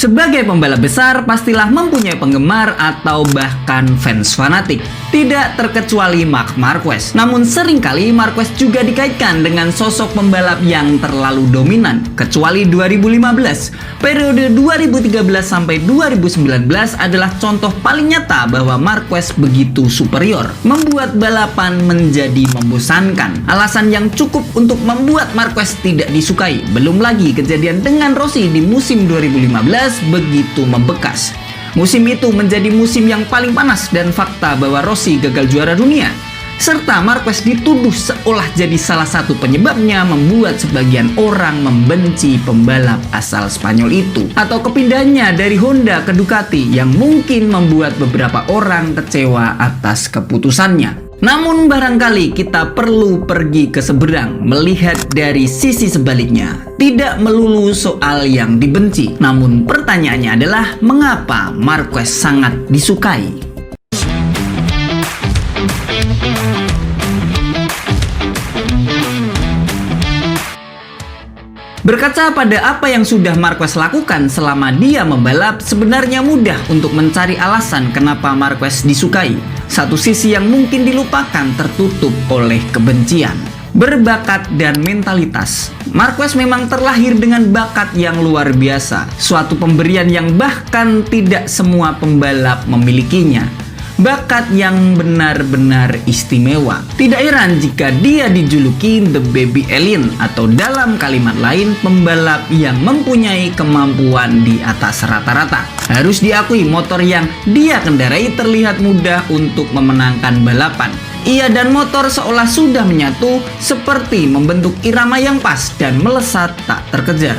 Sebagai pembalap besar, pastilah mempunyai penggemar atau bahkan fans fanatik. Tidak terkecuali Marc Marquez. Namun seringkali Marquez juga dikaitkan dengan sosok pembalap yang terlalu dominan. Kecuali 2015, periode 2013 sampai 2019 adalah contoh paling nyata bahwa Marquez begitu superior, membuat balapan menjadi membosankan. Alasan yang cukup untuk membuat Marquez tidak disukai. Belum lagi kejadian dengan Rossi di musim 2015 begitu membekas. Musim itu menjadi musim yang paling panas dan fakta bahwa Rossi gagal juara dunia. Serta Marquez dituduh seolah jadi salah satu penyebabnya membuat sebagian orang membenci pembalap asal Spanyol itu. Atau kepindahannya dari Honda ke Ducati yang mungkin membuat beberapa orang kecewa atas keputusannya. Namun barangkali kita perlu pergi ke seberang, melihat dari sisi sebaliknya. Tidak melulu soal yang dibenci, namun pertanyaannya adalah mengapa Marquez sangat disukai? Berkaca pada apa yang sudah Marquez lakukan selama dia membalap, sebenarnya mudah untuk mencari alasan kenapa Marquez disukai. Satu sisi yang mungkin dilupakan tertutup oleh kebencian. Berbakat dan mentalitas. Marquez memang terlahir dengan bakat yang luar biasa. Suatu pemberian yang bahkan tidak semua pembalap memilikinya. Bakat yang benar-benar istimewa. Tidak heran jika dia dijuluki The Baby Alien, atau dalam kalimat lain, pembalap yang mempunyai kemampuan di atas rata-rata. Harus diakui, motor yang dia kendarai terlihat mudah untuk memenangkan balapan. Ia dan motor seolah sudah menyatu, seperti membentuk irama yang pas dan melesat tak terkejar.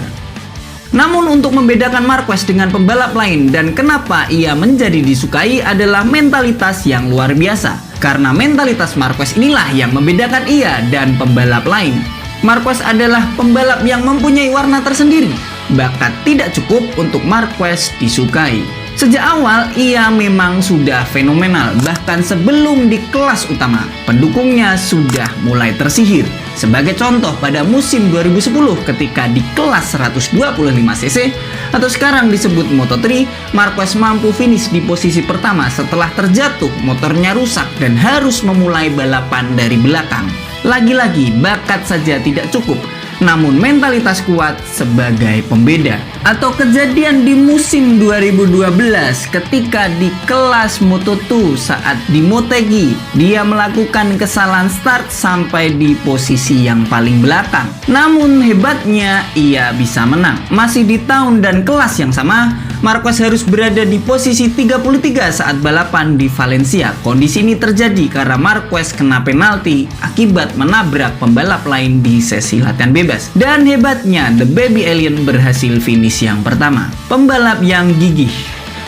Namun untuk membedakan Marquez dengan pembalap lain dan kenapa ia menjadi disukai adalah mentalitas yang luar biasa. Karena mentalitas Marquez inilah yang membedakan ia dan pembalap lain. Marquez adalah pembalap yang mempunyai warna tersendiri. Bakat tidak cukup untuk Marquez disukai. Sejak awal ia memang sudah fenomenal, bahkan sebelum di kelas utama, pendukungnya sudah mulai tersihir. Sebagai contoh, pada musim 2010 ketika di kelas 125cc atau sekarang disebut Moto3, Marquez mampu finish di posisi pertama setelah terjatuh, motornya rusak dan harus memulai balapan dari belakang. Lagi-lagi bakat saja tidak cukup, namun mentalitas kuat sebagai pembeda. Atau kejadian di musim 2012 ketika di kelas Moto2 saat di Motegi dia melakukan kesalahan start sampai di posisi yang paling belakang. Namun hebatnya ia bisa menang. Masih di tahun dan kelas yang sama, Marquez harus berada di posisi 33 saat balapan di Valencia. Kondisi ini terjadi karena Marquez kena penalti akibat menabrak pembalap lain di sesi latihan bebas. Dan hebatnya, The Baby Alien berhasil finish yang pertama. Pembalap yang gigih.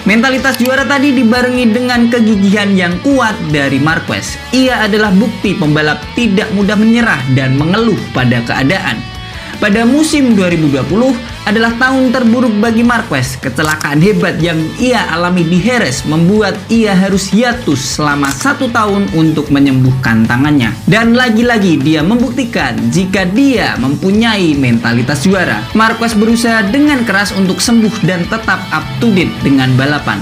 Mentalitas juara tadi dibarengi dengan kegigihan yang kuat dari Marquez. Ia adalah bukti pembalap tidak mudah menyerah dan mengeluh pada keadaan. Pada musim 2020 adalah tahun terburuk bagi Marquez. Kecelakaan hebat yang ia alami di Jerez membuat ia harus hiatus selama 1 tahun untuk menyembuhkan tangannya. Dan lagi-lagi dia membuktikan jika dia mempunyai mentalitas juara. Marquez berusaha dengan keras untuk sembuh dan tetap up to date dengan balapan.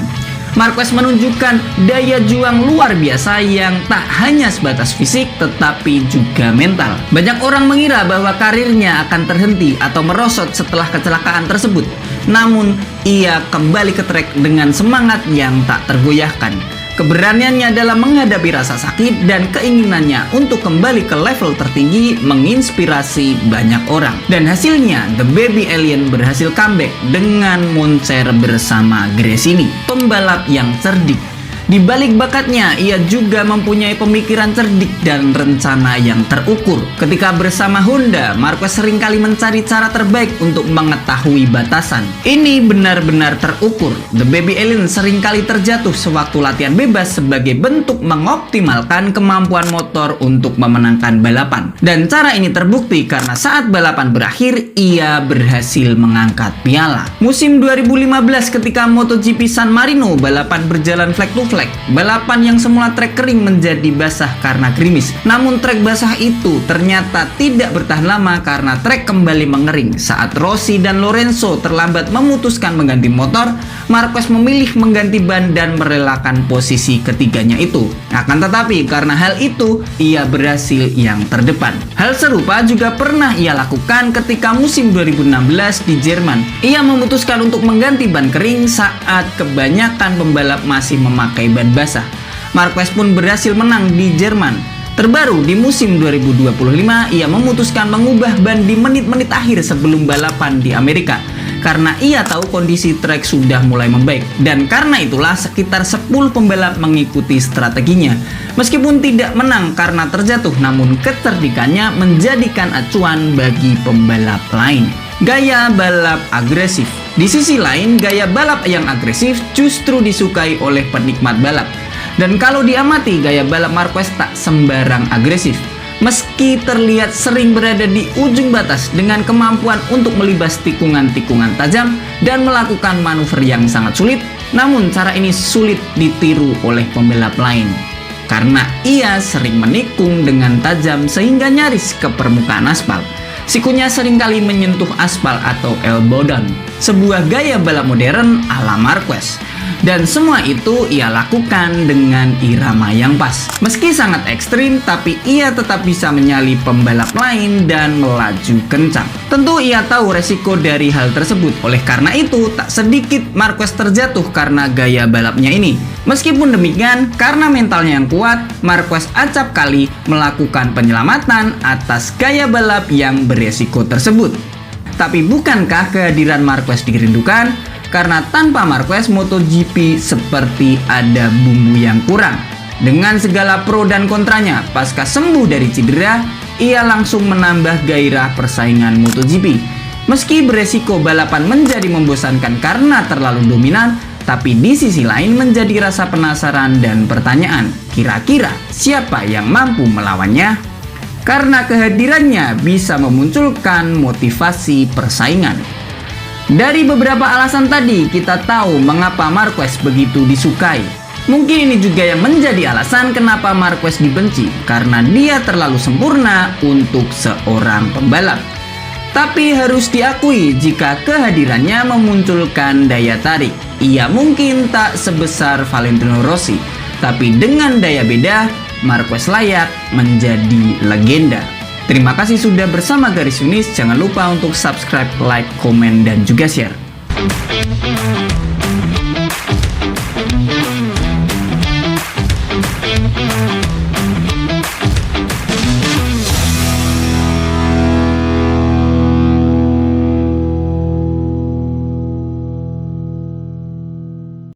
Marquez menunjukkan daya juang luar biasa yang tak hanya sebatas fisik tetapi juga mental. Banyak orang mengira bahwa karirnya akan terhenti atau merosot setelah kecelakaan tersebut. Namun ia kembali ke trek dengan semangat yang tak tergoyahkan. Keberaniannya dalam menghadapi rasa sakit dan keinginannya untuk kembali ke level tertinggi menginspirasi banyak orang. Dan hasilnya, The Baby Alien berhasil comeback dengan moncer bersama Gresini, pembalap yang cerdik. Di balik bakatnya, ia juga mempunyai pemikiran cerdik dan rencana yang terukur. Ketika bersama Honda, Marquez seringkali mencari cara terbaik untuk mengetahui batasan. Ini benar-benar terukur. The Baby Alien seringkali terjatuh sewaktu latihan bebas sebagai bentuk mengoptimalkan kemampuan motor untuk memenangkan balapan. Dan cara ini terbukti karena saat balapan berakhir, ia berhasil mengangkat piala. Musim 2015 ketika MotoGP San Marino, balapan berjalan flag to flag Flag, balapan yang semula trek kering menjadi basah karena gerimis. Namun trek basah itu ternyata tidak bertahan lama karena trek kembali mengering. Saat Rossi dan Lorenzo terlambat memutuskan mengganti motor, Marquez memilih mengganti ban dan merelakan posisi ketiganya itu. Akan tetapi karena hal itu, ia berhasil yang terdepan. Hal serupa juga pernah ia lakukan ketika musim 2016 di Jerman. Ia memutuskan untuk mengganti ban kering saat kebanyakan pembalap masih memakai ban basah. Marquez pun berhasil menang di Jerman. Terbaru di musim 2025, ia memutuskan mengubah ban di menit-menit akhir sebelum balapan di Amerika karena ia tahu kondisi trek sudah mulai membaik, dan karena itulah sekitar 10 pembalap mengikuti strateginya. Meskipun tidak menang karena terjatuh, namun kecerdikannya menjadikan acuan bagi pembalap lain. Gaya balap agresif. Di sisi lain, gaya balap yang agresif justru disukai oleh penikmat balap. Dan kalau diamati, gaya balap Marquez tak sembarang agresif. Meski terlihat sering berada di ujung batas dengan kemampuan untuk melibas tikungan-tikungan tajam dan melakukan manuver yang sangat sulit, namun cara ini sulit ditiru oleh pembalap lain karena ia sering menikung dengan tajam sehingga nyaris ke permukaan aspal. Sikunya seringkali menyentuh aspal atau elbow down, sebuah gaya balap modern ala Marquez. Dan semua itu ia lakukan dengan irama yang pas. Meski sangat ekstrim, tapi ia tetap bisa menyalip pembalap lain dan melaju kencang. Tentu ia tahu resiko dari hal tersebut. Oleh karena itu, tak sedikit Marquez terjatuh karena gaya balapnya ini. Meskipun demikian, karena mentalnya yang kuat, Marquez acap kali melakukan penyelamatan atas gaya balap yang beresiko tersebut. Tapi bukankah kehadiran Marquez dirindukan? Karena tanpa Marquez, MotoGP seperti ada bumbu yang kurang. Dengan segala pro dan kontranya, pasca sembuh dari cedera, ia langsung menambah gairah persaingan MotoGP. Meski beresiko balapan menjadi membosankan karena terlalu dominan, tapi di sisi lain menjadi rasa penasaran dan pertanyaan, kira-kira siapa yang mampu melawannya? Karena kehadirannya bisa memunculkan motivasi persaingan. Dari beberapa alasan tadi, kita tahu mengapa Marquez begitu disukai. Mungkin ini juga yang menjadi alasan kenapa Marquez dibenci, karena dia terlalu sempurna untuk seorang pembalap. Tapi harus diakui, jika kehadirannya memunculkan daya tarik. Ia mungkin tak sebesar Valentino Rossi, tapi dengan daya beda, Marquez layak menjadi legenda. Terima kasih sudah bersama Garis Finish. Jangan lupa untuk subscribe, like, komen, dan juga share.